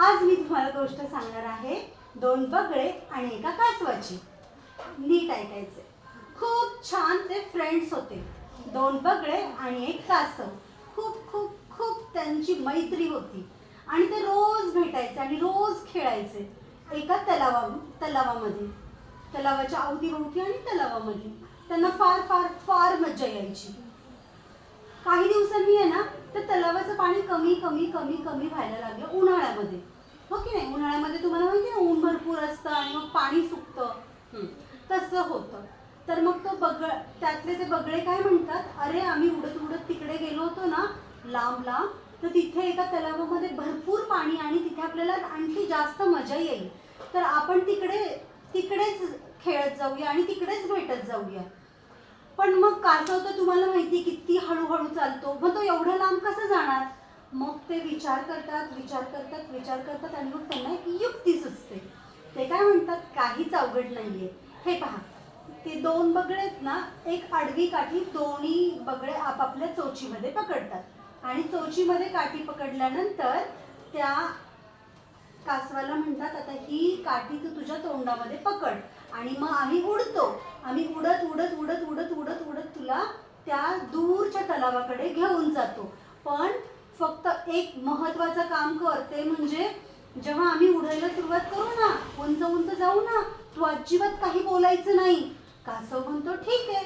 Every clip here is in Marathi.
आज मी तुम्हाला गोष्ट सांगणार आहे दोन बगळे आणि एका कासवाची. नीट ऐकायचे. खूप छान ते फ्रेंड्स होते. दोन बगळे आणि एक कासव. खूप खूप खूप त्यांची मैत्री होती आणि ते रोज भेटायचे आणि रोज खेळायचे एका तलावामध्ये. तलावाच्या अवतीभोवती आणि तलावामध्ये त्यांना फार फार फार मजा यायची. काही दिवसांनी आहे ना तर तलावाचं पाणी कमी कमी कमी कमी व्हायला लागलं उन्हाळ्यामध्ये. हो की नाही? उन्हाळ्यामध्ये तुम्हाला माहिती आहे ऊन भरपूर असतं आणि मग पाणी सुकतं. तसं होतं. तर मग त्यातले ते बगळे काय म्हणतात, अरे आम्ही उडत उडत तिकडे गेलो होतो ना लांब लांब, तर तिथे एका तलावामध्ये भरपूर पाणी आणि तिथे आपल्याला आणखी जास्त मजा येईल. तर आपण तिकडेच खेळत जाऊया आणि तिकडेच भेटत जाऊया. पण मग कासव तर तुम्हाला माहिती किती हळूहळू चालतो, मग तो एवढं लांब कसं जाणार? मग ते विचार करतात आणि मग त्यांना एक युक्ती सुचते. ते काय म्हणतात, काहीच अवघड नाहीये. हे पहा, ते दोन बगळे आहेत ना, एक आडवी काठी दोन्ही बगळे आपापल्या चोचीमध्ये पकडतात आणि चोचीमध्ये काठी पकडल्यानंतर त्या कासवाला म्हणतात, आता ही काठी तू तुझ्या तोंडामध्ये पकड. आणि मग आम्ही उडतो. आम्ही उडत उडत उडत उडत उडत उडत तुला त्या दूरच्या तलावाकडे घेऊन जातो. पण फक्त एक महत्त्वाचं काम कर, ते म्हणजे जेव्हा आम्ही उडायला सुरुवात करू ना, उंच उंच जाऊ ना, तू अजिबात काही बोलायचं नाही. कासव म्हणतो ठीक आहे.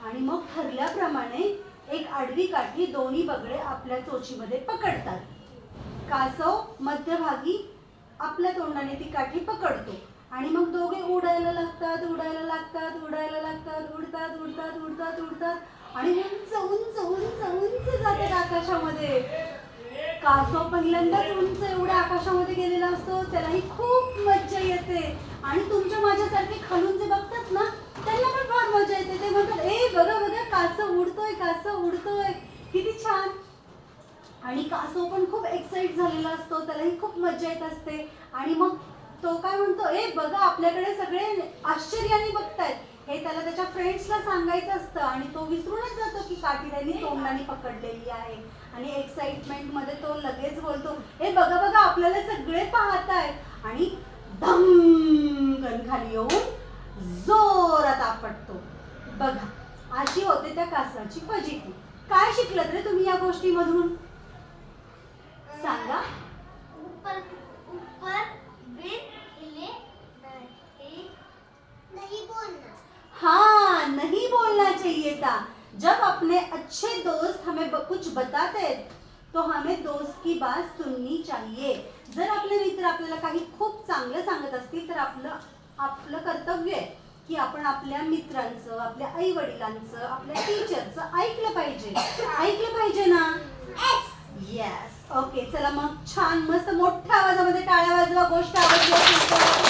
आणि मग ठरल्याप्रमाणे एक आडवी काठी दोन्ही बगळे आपल्या चोचीमध्ये पकडतात. कासव मध्यभागी आपल्या तोंडाने ती काठी पकडतो आणि मग दोघे उडायला लागतात उडतात आणि उंच उंच उंच उंच जातात आकाशामध्ये. कासव पहिल्यांदाच उंच एवढ्या आकाशामध्ये गेलेला असतो, त्यालाही खूप मजा येते. आणि तुमच्या माझ्यासारखे खालून जे बघतात ना, त्यांना पण फार मजा येते. ते म्हणतात, ए बघा बघा, कासव उडतोय, किती छान. आणि कासव पण खूप एक्साइट झालेला असतो, त्यालाही खूप मजा येत असते. आणि मग तो काय म्हणतो, ए बघा, आपल्याकडे सगळे आश्चर्याने बघतायत. हे त्याला त्याच्या फ्रेंड्सला सांगायचं असतं आणि तो विसरूनच जातो की काठी त्यांनी तोंडाने पकडलेली आहे. आणि एक्साइटमेंटमध्ये तो लगेच बोलतो, ए बघा बघा, आपल्याला सगळे पाहतायत. आणि धमकन खाली येऊन जोरात आपटतो. बघा, अशी होते त्या कासवाची फजिती. काय शिकलत रे तुम्ही या गोष्टीमधून? सांगा. हाँ, नहीं बोलना चाहिए था. जब अपने अच्छे दोस्त हमें कुछ बताते हैं तो हमें दोस्त की बात सुननी चाहिए. जर आपले मित्र आपल्याला काही खूप चांगलं सांगत असतील तर आपलं कर्तव्य आहे की आपण आपल्या मित्रांचं, आपल्या आई वडिलांचं, आपल्या टीचरचं ऐकलं पाहिजे ना. येस. ओके, चला मग छान मस्त मोठ्या आवाजामध्ये टाळ्या वाजवा. गोष्ट आवडली असेल तर